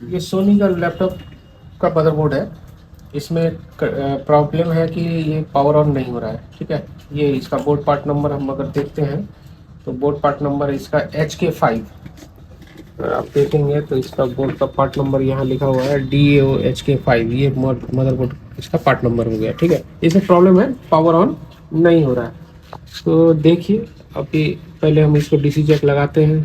ये सोनी का लैपटॉप का मदरबोर्ड है। इसमें प्रॉब्लम है कि ये पावर ऑन नहीं हो रहा है। ठीक है, ये इसका बोर्ड पार्ट नंबर हम अगर देखते हैं तो बोर्ड पार्ट नंबर इसका HK5। अगर आप देखेंगे तो इसका बोर्ड का पार्ट नंबर यहाँ लिखा हुआ है DAO HK5। ये मदरबोर्ड इसका पार्ट नंबर हो गया। ठीक है, इसमें प्रॉब्लम है, पावर ऑन नहीं हो रहा है। तो देखिए, अभी पहले हम इसको DC जैक लगाते हैं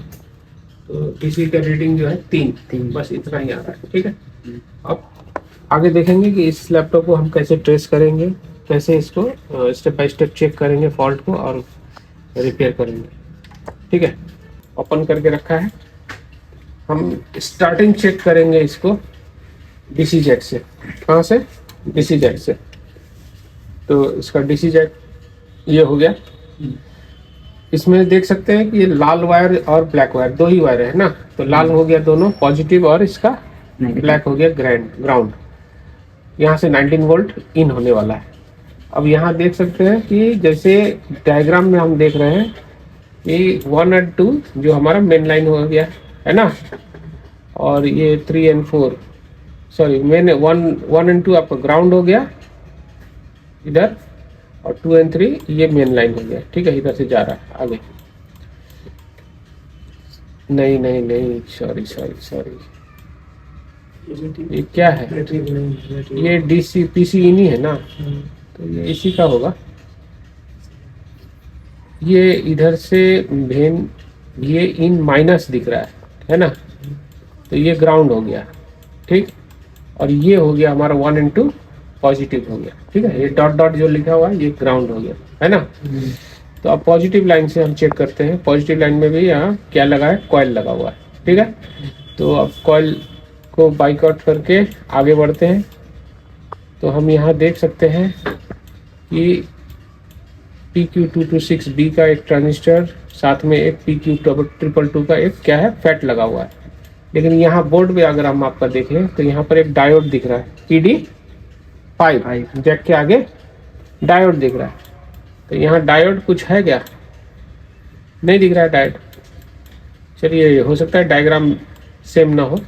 तो DC का रीडिंग जो है 3 बस इतना ही आ रहा है। ठीक है, अब आगे देखेंगे कि इस लैपटॉप को हम कैसे ट्रेस करेंगे, कैसे इसको स्टेप बाय स्टेप चेक करेंगे फॉल्ट को और रिपेयर करेंगे। ठीक है, ओपन करके रखा है। हम स्टार्टिंग चेक करेंगे इसको DC जैक से। कहाँ से? DC जैक से। तो इसका DC जैक ये हो गया। इसमें देख सकते हैं कि ये लाल वायर और ब्लैक वायर दो ही वायर है ना। तो लाल हो गया दोनों पॉजिटिव और इसका ब्लैक हो गया ग्राउंड। यहाँ से 19 वोल्ट इन होने वाला है। अब यहाँ देख सकते हैं कि जैसे डायग्राम में हम देख रहे हैं कि 1 और 2 जो हमारा मेन लाइन हो गया है ना, और ये 3 और 4 सॉरी मेन 1 और 2 आपका ग्राउंड हो गया इधर, और 2 और 3 ये मेन लाइन हो गया। ठीक है, इधर से जा रहा है आगे। नहीं नहीं नहीं, सॉरी, ये क्या है? ये DC PC इन ही है ना, तो ये इसी का होगा। ये इधर से वेन ये इन माइनस दिख रहा है ना, तो ये ग्राउंड हो गया। ठीक, और ये हो गया हमारा 1 और 2 पॉजिटिव हो गया। ठीक है, ये डॉट डॉट जो लिखा हुआ है ये ग्राउंड हो गया है ना। तो अब पॉजिटिव लाइन से हम चेक करते हैं। पॉजिटिव लाइन में भी यहाँ क्या लगा है? कॉइल लगा हुआ है। ठीक है, तो अब कॉइल को बाइकआउट करके आगे बढ़ते हैं। तो हम यहाँ देख सकते हैं कि PQ226B का एक ट्रांजिस्टर, साथ में एक PQ222 का एक क्या है फैट लगा हुआ है। लेकिन यहाँ बोर्ड पे अगर हम आपका देखें तो यहाँ पर एक डायोड दिख रहा है, PD5 जैक के आगे डायोड दिख रहा है। तो यहाँ डायोड कुछ है क्या? नहीं दिख रहा है डायोड। चलिए, हो सकता है डायग्राम सेम ना हो।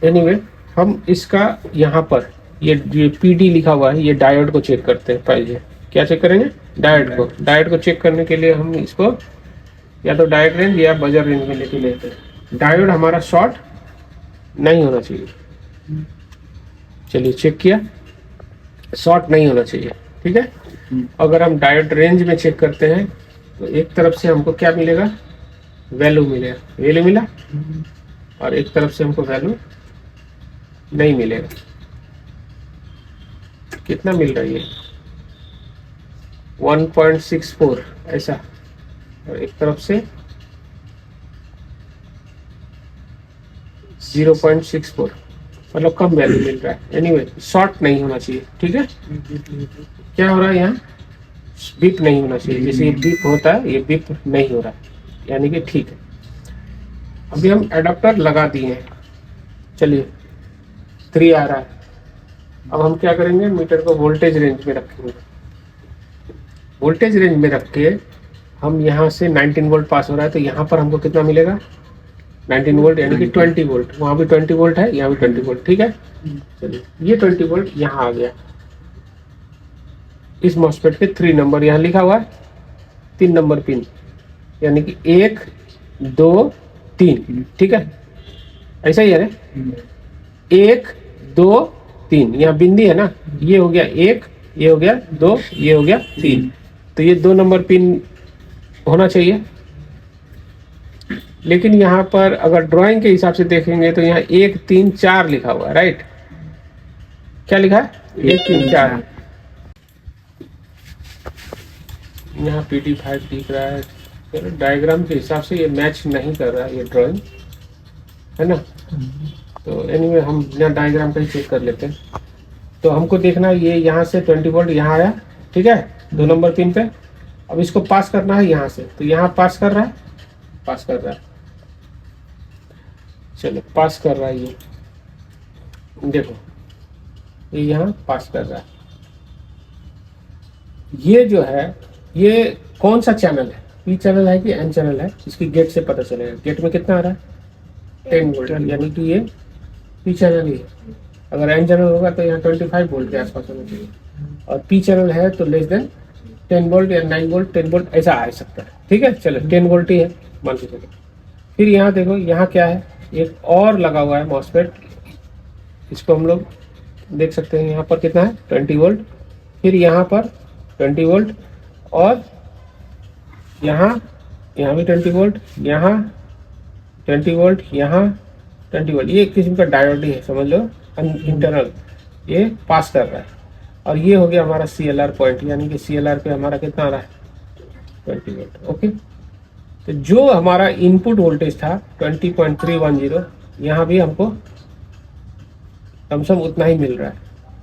एनीवे, हम इसका यहाँ पर ये PD लिखा हुआ है, ये डायोड को चेक करते हैं पहले। क्या चेक करेंगे? डायोड को चेक करने के लिए हम इसको या तो डायोड रेंज या बजर रेंज में लेके लेते हैं। डायोड हमारा शॉर्ट नहीं होना चाहिए। चलिए, चेक किया, शॉर्ट नहीं होना चाहिए। ठीक है, अगर हम डायोड रेंज में चेक करते हैं तो एक तरफ से हमको क्या मिलेगा? वैल्यू मिलेगा, वैल्यू मिला, और एक तरफ से हमको वैल्यू नहीं मिलेगा। कितना मिल रहा है ये? 1.64 ऐसा, और एक तरफ से 0.64, मतलब कम वैल्यू मिल रहा है। एनीवे, शॉर्ट नहीं होना चाहिए। ठीक है, क्या हो रहा है यहाँ? बीप नहीं होना चाहिए। जैसे ये बीप होता है, ये बीप नहीं हो रहा है, यानी कि ठीक है। अभी हम एडाप्टर लगा दिए हैं। चलिए, 3 आ रहा है। अब हम क्या करेंगे? मीटर को वोल्टेज रेंज में रखेंगे। वोल्टेज रेंज में रख के हम यहाँ से 19 वोल्ट पास हो रहा है, तो यहाँ पर हमको कितना मिलेगा? 19 वोल्ट, यानी कि 20 वोल्ट। वहाँ भी 20 वोल्ट है, यहाँ भी 20 वोल्ट। ठीक है, चलिए, ये 20 वोल्ट यहाँ आ गया। इस मॉसफेट के 3 नंबर यहाँ लिखा हुआ है, 3 नंबर पिन, यानी कि 1 2 3। ठीक है, ऐसा ही है ना? 1 2 3, यहाँ बिंदी है ना। ये हो गया 1, ये हो गया 2, ये हो गया 3। तो ये 2 नंबर पिन होना चाहिए। लेकिन यहाँ पर अगर ड्राइंग के हिसाब से देखेंगे तो यहाँ 1 3 4 लिखा हुआ है, राइट? क्या लिखा है? 1 3 4। यहाँ PD5 दिख रहा है। चलो, डायग्राम के हिसाब से ये मैच नहीं कर रहा है, ये ड्राइंग है ना। तो एनीवे, हम यहाँ डायग्राम पे ही चेक कर लेते हैं। तो हमको देखना है ये यहाँ से 20 वोल्ट यहाँ आया। ठीक है, 2 नंबर पिन पे। अब इसको पास करना है यहाँ से, तो यहाँ पास कर रहा है, पास कर रहा है। चलो, पास कर रहा है ये, देखो ये यहाँ पास कर रहा है। ये जो है, ये कौन सा चैनल है? P चैनल है कि N चैनल है? इसकी गेट से पता चलेगा। गेट में कितना आ रहा है? 10 वोल्ट, यानी कि ये पी चैनल ही है। अगर एन चैनल होगा तो यहाँ 25 वोल्ट के आसपास होना चाहिए, और पी चैनल है तो लेस देन 10 वोल्ट या 9 वोल्ट 10 वोल्ट ऐसा आ सकता है। ठीक है, चलो 10 वोल्ट ही है मान के चलो। फिर यहाँ देखो, यहाँ क्या है, एक और लगा हुआ है मॉसफेट, इसको हम लोग देख सकते हैं। यहाँ पर कितना है 20 वोल्ट, फिर यहाँ पर 20 वोल्ट, और यहाँ भी 20 वोल्ट, यहाँ 20 वोल्ट, यहाँ 20 वोल्ट। ये एक किस्म का डायोड ही है, समझ लो, इंटरनल ये पास कर रहा है। और ये हो गया हमारा CLR पॉइंट, यानी कि CLR पे हमारा कितना आ रहा है 20 वोल्ट। ओके, तो जो हमारा इनपुट वोल्टेज था 20.310, यहाँ भी हमको कम से कम उतना ही मिल रहा है,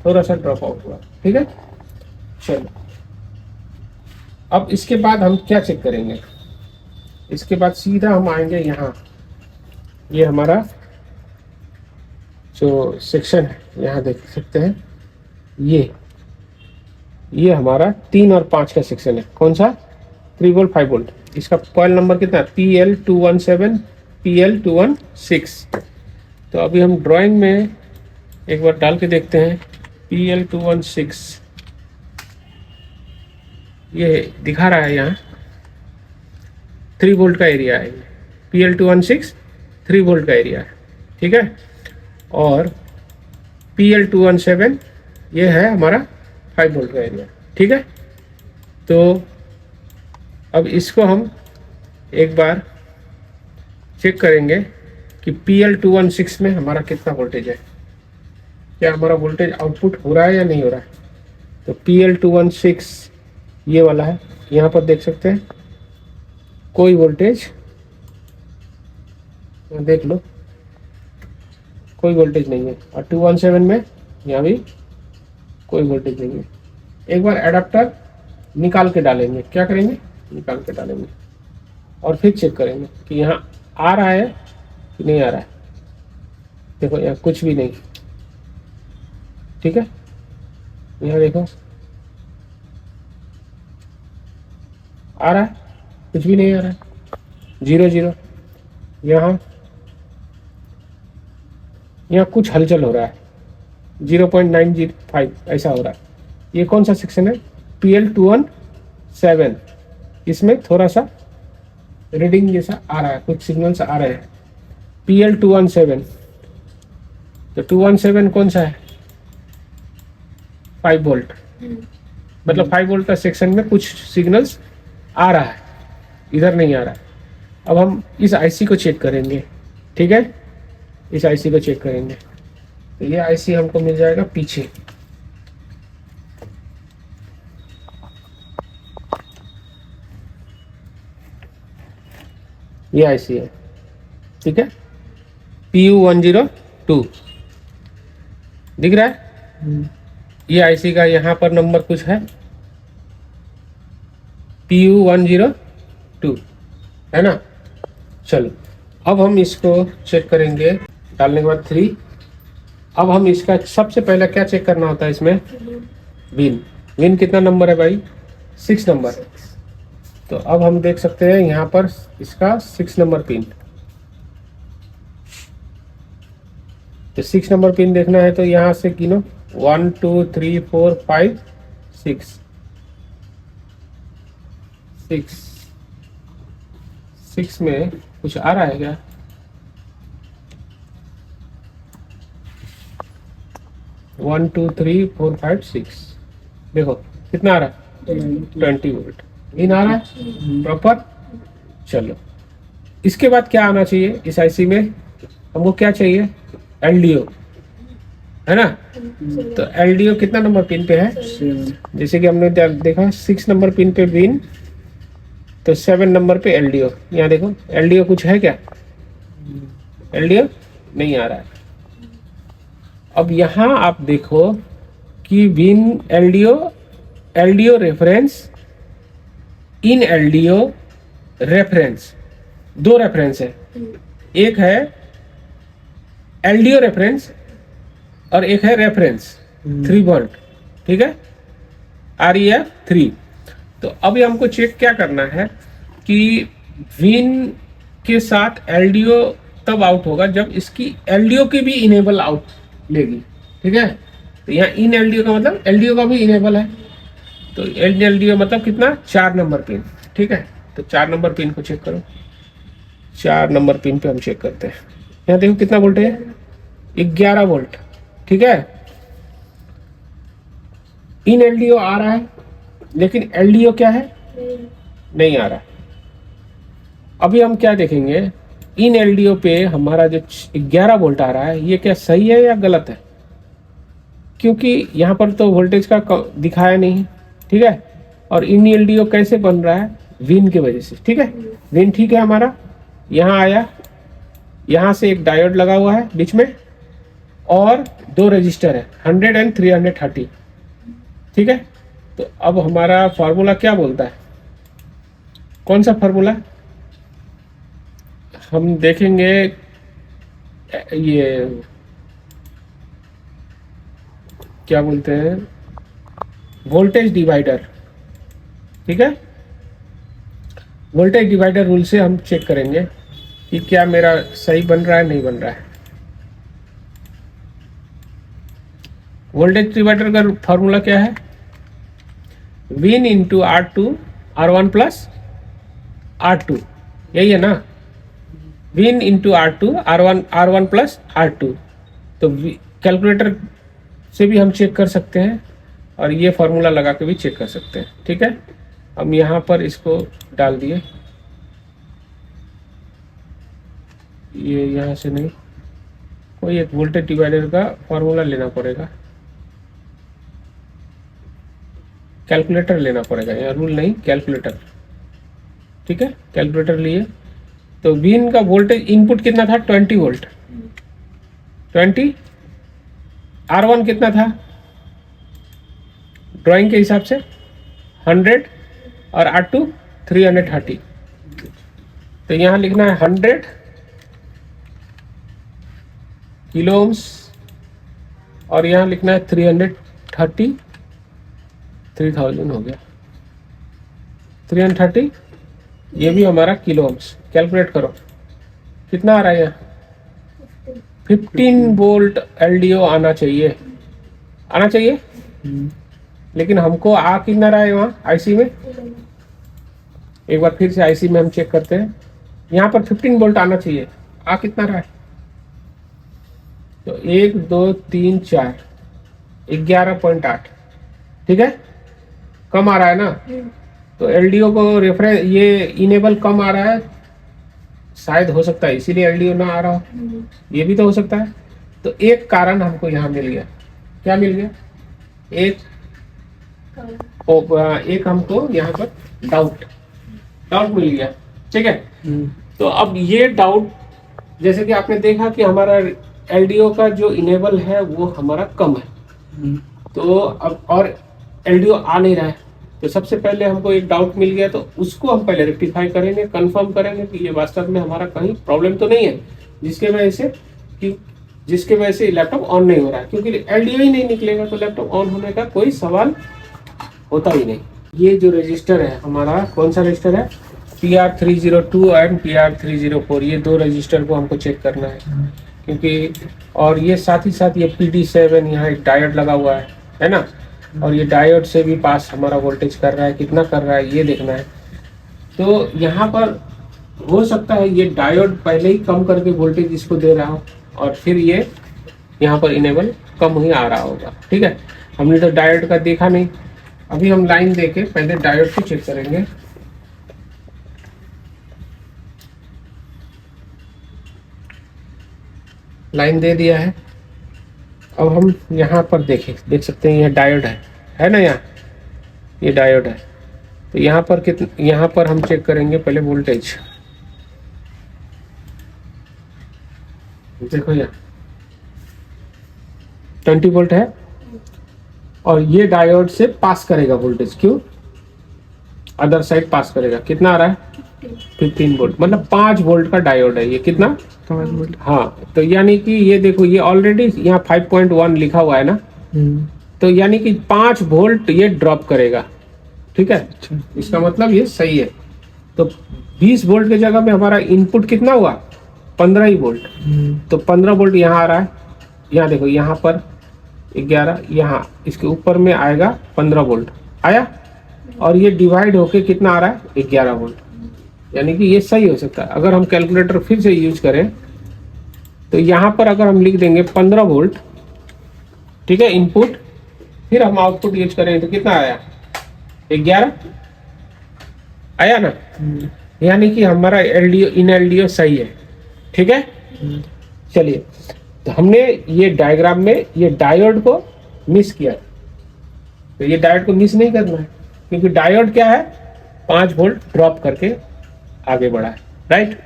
थोड़ा सा ड्रॉप आउट हुआ। ठीक है, चलो अब इसके बाद हम क्या चेक करेंगे, इसके बाद सीधा हम आएंगे यहाँ, ये हमारा जो सेक्शन है यहाँ देख सकते हैं, ये हमारा 3 और 5 का सेक्शन है। कौन सा, 3 वोल्ट 5 वोल्ट। इसका कॉइल नंबर कितना है, PL217 PL216। तो अभी हम ड्राइंग में एक बार डाल के देखते हैं, PL216 ये दिखा रहा है यहाँ 3 वोल्ट का एरिया है। PL216 3 वोल्ट का एरिया है, ठीक है। और PL217 ये है हमारा 5 वोल्ट का एरिया, ठीक है। तो अब इसको हम एक बार चेक करेंगे कि PL216 में हमारा कितना वोल्टेज है, क्या हमारा वोल्टेज आउटपुट हो रहा है या नहीं हो रहा है। तो PL216 ये वाला है, यहाँ पर देख सकते हैं कोई वोल्टेज, देख लो कोई वोल्टेज नहीं है। और 217 में यहाँ भी कोई वोल्टेज नहीं है। एक बार एडाप्टर निकाल के डालेंगे, क्या करेंगे, निकाल के डालेंगे और फिर चेक करेंगे कि यहाँ आ रहा है कि नहीं आ रहा है। देखो यहाँ कुछ भी नहीं, ठीक है। यहाँ देखो आ रहा है, कुछ भी नहीं आ रहा है, 0 0। यहाँ कुछ हलचल हो रहा है, 0.905 ऐसा हो रहा है। ये कौन सा सेक्शन है, PL217। इसमें थोड़ा सा रीडिंग जैसा आ रहा है, कुछ सिग्नल्स आ रहे हैं। PL217, तो 217 कौन सा है, 5 वोल्ट, मतलब 5 वोल्ट का सेक्शन में कुछ सिग्नल्स आ रहा है, इधर नहीं आ रहा है। अब हम इस आईसी को चेक करेंगे, ठीक है। इस आईसी को चेक करेंगे तो ये आईसी हमको मिल जाएगा पीछे। ये आईसी है, ठीक है, PU102 दिख रहा है। ये आईसी का यहाँ पर नंबर कुछ है, PU102 है ना। चलो अब हम इसको चेक करेंगे, डालने के बाद 3। अब हम इसका सबसे पहले क्या चेक करना होता है इसमें, विन कितना नंबर है भाई, 6 नंबर। तो अब हम देख सकते हैं यहाँ पर इसका 6 नंबर पिन। तो 6 नंबर पिन देखना है तो यहाँ से गिनो, 1 2 3 4 5 6 6 में कुछ आ रहा है क्या, one two three four five six, देखो कितना आ रहा है 20 वोल्ट इन आ रहा है प्रॉपर। चलो इसके बाद क्या आना चाहिए इस आईसी में, हमको क्या चाहिए, एलडीओ है ना। तो एलडीओ कितना नंबर पिन पे है, जैसे कि हमने देखा 6 नंबर पिन पे विन, तो 7 नंबर पे एलडीओ। यहाँ देखो एलडीओ कुछ है क्या, एलडीओ नहीं आ रहा है। अब यहाँ आप देखो कि विन एलडीओ रेफरेंस, इन एलडीओ रेफरेंस, 2 रेफरेंस है। एक है एलडीओ रेफरेंस और एक है रेफरेंस 3 वोल्ट, ठीक है, REF 3। तो अभी हमको चेक क्या करना है कि विन के साथ एलडीओ तब आउट होगा जब इसकी एलडीओ की भी इनेबल आउट लेगी, ठीक है। तो यहाँ इन एलडीओ का मतलब एलडीओ का भी इनेबल है, तो एलडीओ मतलब कितना, 4 नंबर पिन, ठीक है। तो 4 नंबर पिन को चेक करो, 4 नंबर पिन पे हम चेक करते हैं। यहाँ देखो कितना वोल्ट है, 11 वोल्ट, ठीक है। इन एलडीओ आ रहा है, लेकिन एलडीओ क्या है, नहीं आ रहा। अभी हम क्या देखेंगे, इन एलडीओ पे हमारा जो 11 वोल्ट आ रहा है, ये क्या सही है या गलत है, क्योंकि यहाँ पर तो वोल्टेज का दिखाया नहीं है, ठीक है। और इन एलडीओ कैसे बन रहा है, विन की वजह से, ठीक है। विन ठीक है हमारा, यहाँ आया, यहाँ से एक डायोड लगा हुआ है बीच में, और 2 रजिस्टर है 100 एंड 330, ठीक है। तो अब हमारा फार्मूला क्या बोलता है, कौन सा फार्मूला हम देखेंगे, ये क्या बोलते हैं, वोल्टेज डिवाइडर, ठीक है। वोल्टेज डिवाइडर रूल से हम चेक करेंगे कि क्या मेरा सही बन रहा है, नहीं बन रहा है। वोल्टेज डिवाइडर का फॉर्मूला क्या है, win into R2 R1 plus R2, यही है ना, win into R2 R1 plus R2। तो कैलकुलेटर से भी हम चेक कर सकते हैं, और ये फॉर्मूला लगा के भी चेक कर सकते हैं, ठीक है। हम यहाँ पर इसको डाल दिए, ये यहाँ से नहीं, कोई एक वोल्टेज डिवाइडर का फॉर्मूला लेना पड़ेगा, कैलकुलेटर लेना पड़ेगा, यहाँ रूल नहीं, कैलकुलेटर, ठीक है। कैलकुलेटर लिए, तो विन का वोल्टेज इनपुट कितना था, 20 वोल्ट, 20। R1 कितना था ड्राइंग के हिसाब से 100, और R2 330। तो यहाँ लिखना है 100 किलो ओम्स, और यहाँ लिखना है 330, 3000 हो गया, 330, ये भी हमारा किलो ओम्स। कैलकुलेट करो कितना आ रहा है, यहाँ 15 वोल्ट एलडीओ आना चाहिए, आना चाहिए, लेकिन हमको आ कितना रहा है वहाँ आईसी में, एक बार फिर से आईसी में हम चेक करते हैं। यहाँ पर 15 वोल्ट आना चाहिए, आ कितना रहा है, तो 1 2 3 4 11.8, ठीक है। कम आ रहा है ना, तो एलडीओ को रेफरेंस, ये इनेबल कम आ रहा है, शायद हो सकता है इसीलिए एलडीओ ना आ रहा हो, ये भी तो हो सकता है। तो एक कारण हमको यहाँ मिल गया, क्या मिल गया, एक हमको यहाँ पर डाउट मिल गया, ठीक है। तो अब ये डाउट, जैसे कि आपने देखा कि हमारा एलडीओ का जो इनेबल है वो हमारा कम है, तो अब और एलडीओ आ नहीं रहा है, तो सबसे पहले हमको एक डाउट मिल गया, तो उसको हम पहले रेक्टिफाई करेंगे, कंफर्म करेंगे कि ये वास्तव में हमारा कहीं प्रॉब्लम तो नहीं है, जिसके वजह से लैपटॉप ऑन नहीं हो रहा है, क्योंकि एलडीओ ही नहीं निकलेगा तो लैपटॉप ऑन होने का कोई सवाल होता ही नहीं। ये जो रजिस्टर है हमारा, कौन सा रजिस्टर है, PR302 एंड PR304, ये 2 रजिस्टर को हमको चेक करना है, क्योंकि और ये साथ ही साथ ये PD7, यहाँ एक डायोड लगा हुआ है ना, और ये डायोड से भी पास हमारा वोल्टेज कर रहा है, कितना कर रहा है ये देखना है। तो यहाँ पर हो सकता है ये डायोड पहले ही कम करके वोल्टेज इसको दे रहा हो, और फिर ये यहाँ पर इनेबल कम ही आ रहा होगा, ठीक है। हमने तो डायोड का देखा नहीं, अभी हम लाइन देके पहले डायोड को चेक करेंगे। लाइन दे दिया है, अब हम यहाँ पर देख सकते हैं, यह डायोड है ना, यहाँ ये डायोड है। तो यहाँ पर यहाँ पर हम चेक करेंगे पहले वोल्टेज, देखो यहाँ 20 वोल्ट है, और ये डायोड से पास करेगा वोल्टेज, क्यों, अदर साइड पास करेगा, कितना आ रहा है 15 वोल्ट, मतलब 5 वोल्ट का डायोड है ये, कितना 5 वोल्ट, हाँ। तो यानी कि ये देखो, ये ऑलरेडी यहाँ 5.1 लिखा हुआ है ना, तो यानी कि 5 वोल्ट ये ड्रॉप करेगा, ठीक है। इसका मतलब ये सही है। तो 20 वोल्ट की जगह में हमारा इनपुट कितना हुआ, 15 ही वोल्ट। तो 15 वोल्ट यहाँ आ रहा है, यहाँ देखो यहाँ पर 11, यहाँ इसके ऊपर में आएगा 15 वोल्ट आया, और ये डिवाइड होके कितना आ रहा है 11 वोल्ट। यानी कि ये सही हो सकता है। अगर हम कैलकुलेटर फिर से यूज करें तो यहाँ पर अगर हम लिख देंगे 15 वोल्ट, ठीक है, इनपुट, फिर हम आउटपुट यूज करें तो कितना आया 11 आया ना। यानी कि हमारा एलडीओ इन एलडीओ सही है, ठीक है। चलिए, तो हमने ये डायग्राम में ये डायोड को मिस किया, तो ये डायोड को मिस नहीं करना है, क्योंकि डायोड क्या है 5 वोल्ट ड्रॉप करके आगे बढ़ा है, राइट।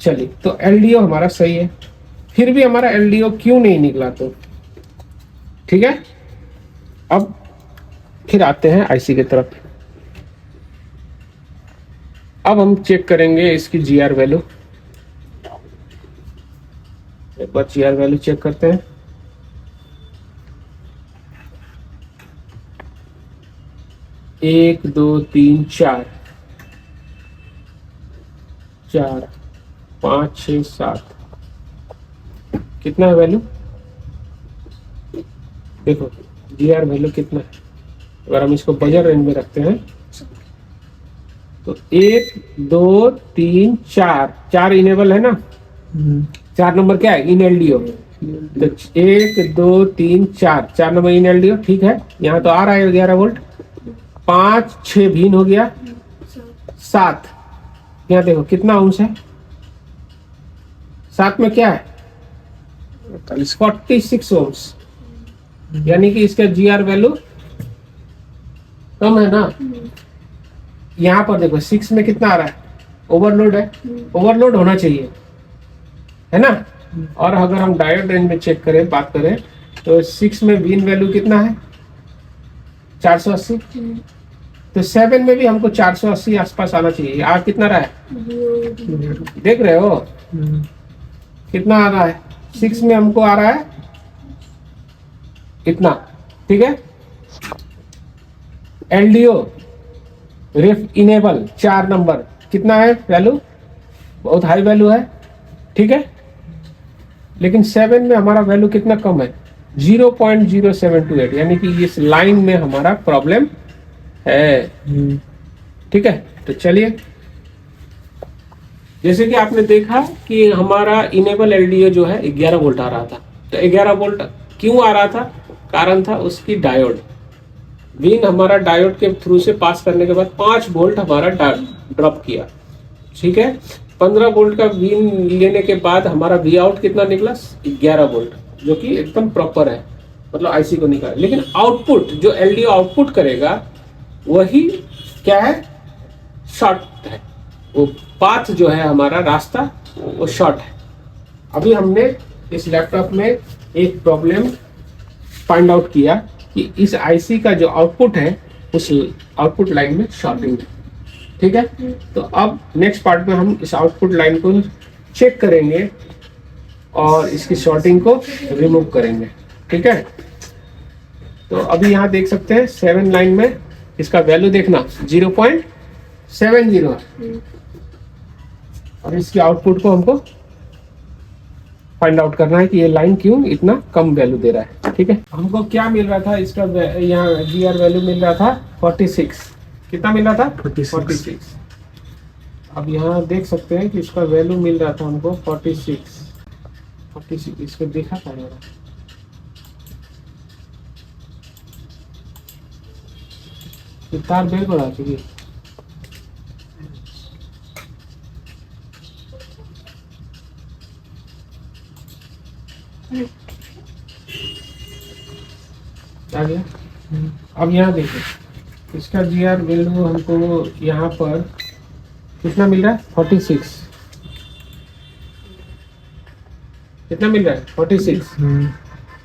चलिए, तो एलडीओ हमारा सही है, फिर भी हमारा एलडीओ क्यों नहीं निकला, तो ठीक है। अब फिर आते हैं आईसी की तरफ। अब हम चेक करेंगे इसकी जीआर वैल्यू। एक बार जीआर वैल्यू चेक करते हैं। एक, दो, तीन, चार, 5, 6, 7, कितना है वैल्यू, देखो जीआर वैल्यू कितना है। अगर हम इसको बजर रेंज में रखते हैं तो 1, 2, 3, 4, 4 इनेबल है ना। 4 नंबर क्या है इन एलडीओ, तो 1, 2, 3, 4, 4 नंबर इन एलडीओ, ठीक है। यहाँ तो आ रहा है 11 वोल्ट। 5, 6 भिन्न हो गया, 7, यहाँ देखो कितना अंश है, 7 में क्या है 46 ओम्स, यानी कि इसका जीआर वैल्यू कम है ना। यहाँ पर देखो 6 में कितना आ रहा है, ओवरलोड है, ओवरलोड होना चाहिए, है ना। और अगर हम डायोड रेंज में चेक करें, बात करें, तो 6 में वीन वैल्यू कितना है 480, तो 7 में भी हमको 480 आसपास आना चाहिए। आज कितना रहा है, देख रहे हो कितना आ रहा है, 6 में हमको आ रहा है इतना, ठीक है। एलडीओ रेफ इनेबल 4 नंबर कितना है वैल्यू, बहुत हाई वैल्यू है, ठीक है। लेकिन 7 में हमारा वैल्यू कितना कम है 0.0728, यानी कि इस लाइन में हमारा प्रॉब्लम है, ठीक है। तो चलिए, जैसे कि आपने देखा कि हमारा इनेबल एलडीओ जो है 11 वोल्ट आ रहा था, तो 11 वोल्ट क्यों आ रहा था, कारण था उसकी डायोड विन हमारा डायोड के थ्रू से पास करने के बाद 5 वोल्ट हमारा ड्रॉप किया, ठीक है। 15 वोल्ट का विन लेने के बाद हमारा वी आउट कितना निकला 11 वोल्ट, जो कि एकदम प्रॉपर है, मतलब आईसी को निकाला। लेकिन आउटपुट जो एलडीओ आउटपुट करेगा वही क्या है, शॉर्ट है, वो पाथ जो है हमारा रास्ता वो शॉर्ट है। अभी हमने इस लैपटॉप में एक प्रॉब्लम फाइंड आउट किया कि इस आईसी का जो आउटपुट है उस आउटपुट लाइन में शॉर्टिंग है, ठीक है। तो अब नेक्स्ट पार्ट में हम इस आउटपुट लाइन को चेक करेंगे और इसकी शॉर्टिंग को रिमूव करेंगे, ठीक है। तो अभी यहाँ देख सकते हैं 7 लाइन में इसका वैल्यू देखना 0.70 है, और इसके आउटपुट को हमको फाइंड आउट करना है कि ये लाइन क्यों इतना कम वैल्यू दे रहा है, ठीक है। हमको क्या मिल रहा था, इसका यहाँ जीआर वैल्यू मिल रहा था 46, कितना मिल रहा था 46। अब यहाँ देख सकते हैं कि इसका वैल्यू मिल रहा था हमको 46, इसको देखा था जरा, तार बेल बढ़ा चाहिए, आ गया। अब यहाँ देखो इसका जीआर वैल्यू हमको यहाँ पर कितना मिल रहा है 46, कितना मिल रहा है 46,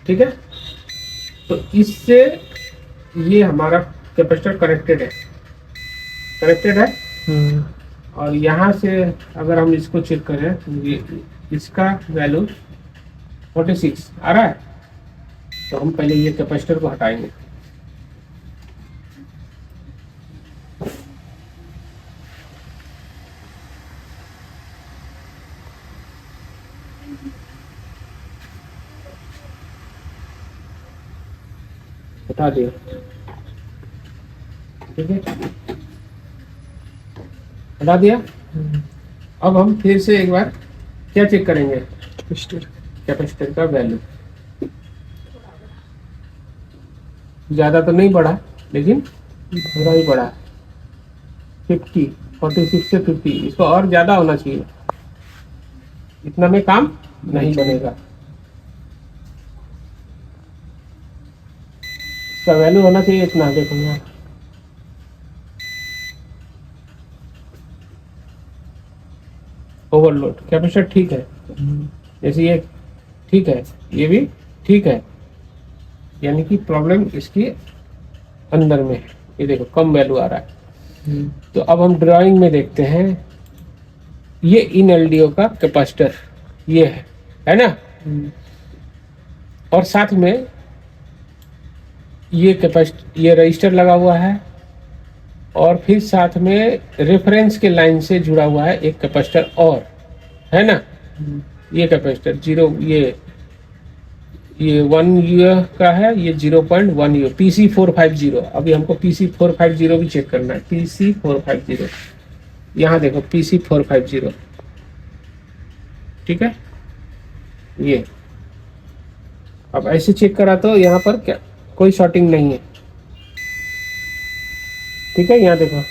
ठीक है। तो इससे ये हमारा कैपेसिटर कनेक्टेड है, और यहाँ से अगर हम इसको चेक करें तो ये इसका वैल्यू 46 आ रहा है, तो हम पहले ये कैपेसिटर को हटाएंगे। हटा दिया, ठीक है, हटा दिया। अब हम फिर से एक बार क्या चेक करेंगे, कैपेसिटर का वैल्यू। ज़्यादा तो नहीं बढ़ा, लेकिन थोड़ा ही बढ़ा, 50, 46 से 50। इसको और ज़्यादा होना चाहिए, इतना में काम नहीं बनेगा। इसका वैल्यू होना चाहिए इतना, देखो यहाँ ओवरलोड। कैपेसिटर ठीक है, जैसे ये ठीक है, ये भी ठीक है, यानी कि प्रॉब्लम इसके अंदर में है। ये देखो कम वैल्यू आ रहा है। तो अब हम ड्राइंग में देखते हैं, ये इन एलडीओ का कैपेसिटर ये है ना, और साथ में ये कैपेसिटर, ये रजिस्टर लगा हुआ है, और फिर साथ में रेफरेंस के लाइन से जुड़ा हुआ है एक कैपेसिटर और, है ना। ये कैपेसिटर जीरो, ये 1 यू का है, ये 0.1 यू, PC450। अभी हमको PC450 भी चेक करना है। PC450, यहाँ देखो PC450, ठीक है। ये अब ऐसे चेक करा तो यहाँ पर क्या कोई शॉर्टिंग नहीं है, ठीक है। यहाँ देखो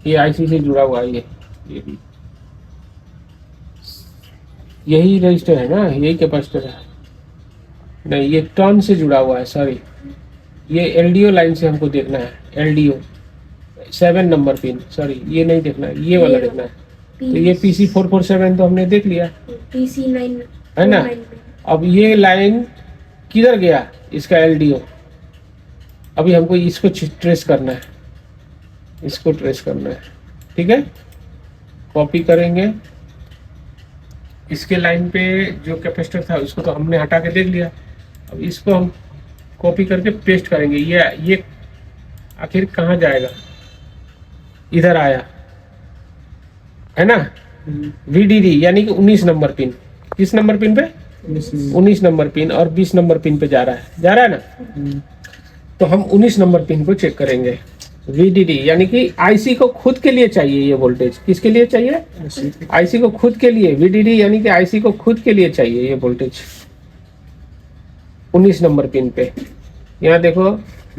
ये आईसी से जुड़ा हुआ है, ये भी यही रजिस्टर है ना, यही कैपेसिटर है। नहीं, ये टर्न से जुड़ा हुआ है, सॉरी, ये एलडीओ लाइन से हमको देखना है। एलडीओ 7 नंबर पिन, सॉरी ये नहीं देखना है, ये वाला देखना है। तो ये PC447 तो हमने देख लिया, PC9 है ना। अब ये लाइन किधर गया, इसका एलडीओ। अभी हमको इसको ट्रेस करना है, इसको ट्रेस करना है, ठीक है। कॉपी करेंगे, इसके लाइन पे जो कैपेसिटर था उसको तो हमने हटा के देख लिया। अब इसको हम कॉपी करके पेस्ट करेंगे। ये आखिर कहाँ जाएगा, इधर आया, है ना। VDD यानी कि 19 नंबर पिन, किस नंबर पिन पे, 19 नंबर पिन, और 20 नंबर पिन पे जा रहा है ना। तो हम 19 नंबर पिन को चेक करेंगे। VDD यानी कि आईसी को खुद के लिए चाहिए ये वोल्टेज, किसके लिए चाहिए, आईसी को खुद के लिए। VDD यानी कि आईसी को खुद के लिए चाहिए ये वोल्टेज 19 नंबर पिन पे। यहाँ देखो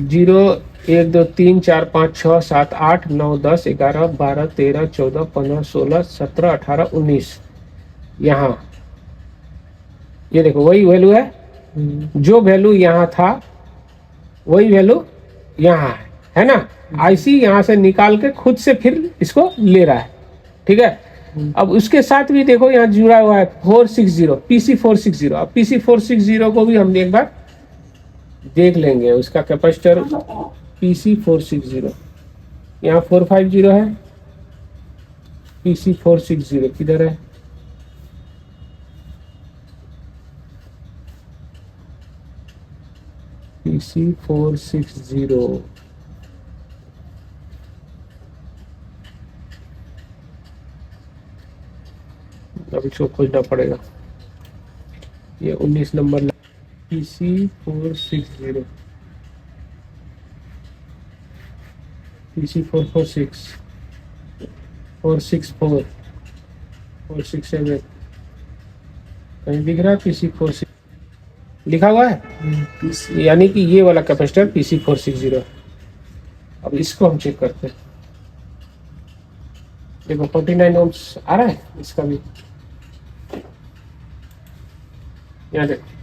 0 1 2 3 4 5 6 7 8 9 10 11 12 13 14 15 16 17 18 19। यहाँ ये देखो वही वैल्यू है, जो वैल्यू यहाँ था वही वैल्यू यहाँ है ना। आईसी यहाँ से निकाल के खुद से फिर इसको ले रहा है, ठीक है। अब उसके साथ भी देखो यहाँ जुड़ा हुआ है 460, PC460। अब PC460 को भी हम एक बार देख लेंगे, उसका कैपेसिटर PC460, यहाँ 450 है, PC460 किधर है, PC460 अब इसको खोजना पड़ेगा। ये 19 नंबर PC460, PC446, 464, 467, कहीं दिख रहा है PC460 लिखा हुआ है, यानी कि ये वाला कैपेसिटर PC460। अब इसको हम चेक करते हैं। देखो 49 ओम्स आ रहा है इसका भी, यहाँ देखो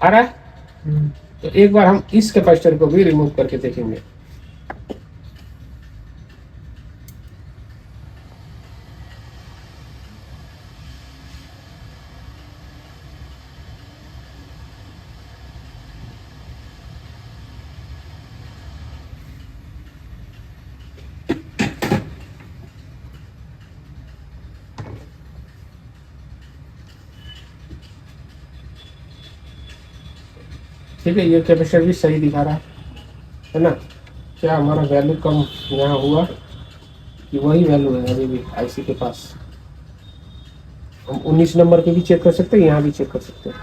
आ रहा है। तो एक बार हम इस कैपेसिटर को भी रिमूव करके देखेंगे। ठीक है, ये कैपेसिटर भी सही दिखा रहा है। है ना। क्या हमारा वैल्यू कम यहाँ हुआ कि वही वैल्यू है अभी भी आईसी के पास। हम 19 नंबर पे भी चेक कर सकते हैं, यहाँ भी चेक कर सकते हैं।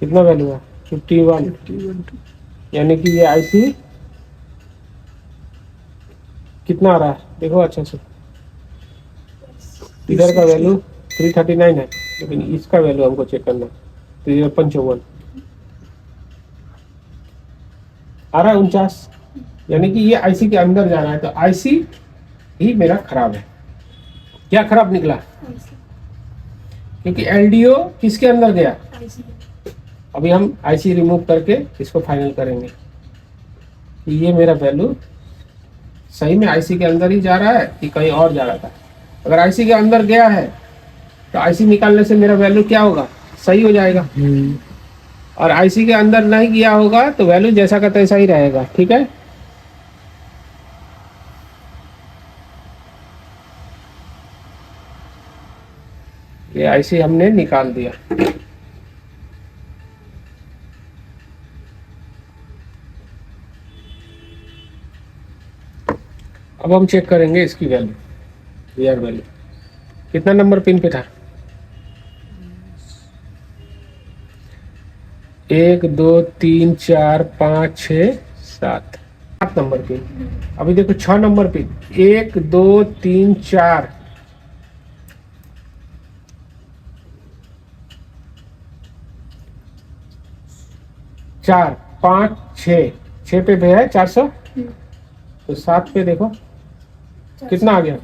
कितना वैल्यू है 51, यानी कि ये आईसी कितना आ रहा है देखो अच्छा से। इधर का वैल्यू 339 है, लेकिन इसका वैल्यू हमको चेक करना है 355 आ रहा है 49, यानी कि ये आईसी के अंदर जा रहा है। तो आईसी ही मेरा खराब है। क्या खराब निकला? क्योंकि एलडीओ किसके अंदर गया? अभी हम आईसी रिमूव करके इसको फाइनल करेंगे कि ये मेरा वैल्यू सही में आईसी के अंदर ही जा रहा है कि कहीं और जा रहा था। अगर आईसी के अंदर गया है तो आईसी निकालने से मेरा वैल्यू क्या होगा? सही हो जाएगा। और आईसी के अंदर नहीं गया होगा तो वैल्यू जैसा का तैसा ही रहेगा। ठीक है, ये आईसी हमने निकाल दिया। अब हम चेक करेंगे इसकी वैल्यू, रियल वैल्यू। कितना नंबर पिन पे था? 1 2 3 4 5 6 7 नंबर पिन। अभी देखो 6 नंबर पिन, 1 2 3 4 4 5 6 6 पे भी है 400, तो 7 पे देखो कितना आ गया?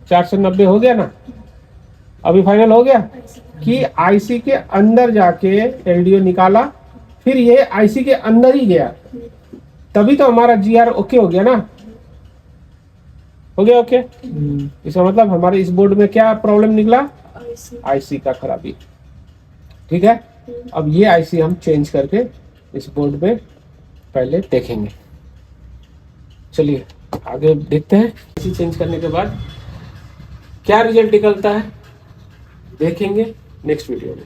490 हो गया ना। अभी फाइनल हो गया कि आईसी के अंदर जाके एलडीओ निकाला, फिर ये आईसी के अंदर ही गया, तभी तो हमारा जीआर ओके हो गया ना। हो गया ओके। इसका मतलब हमारे इस बोर्ड में क्या प्रॉब्लम निकला? आईसी का खराबी। ठीक है, अब ये आईसी हम चेंज करके इस बोर्ड में पहले देखेंगे। चलिए आगे देखते हैं आईसी चेंज करने के बाद क्या रिजल्ट निकलता है, देखेंगे नेक्स्ट वीडियो में।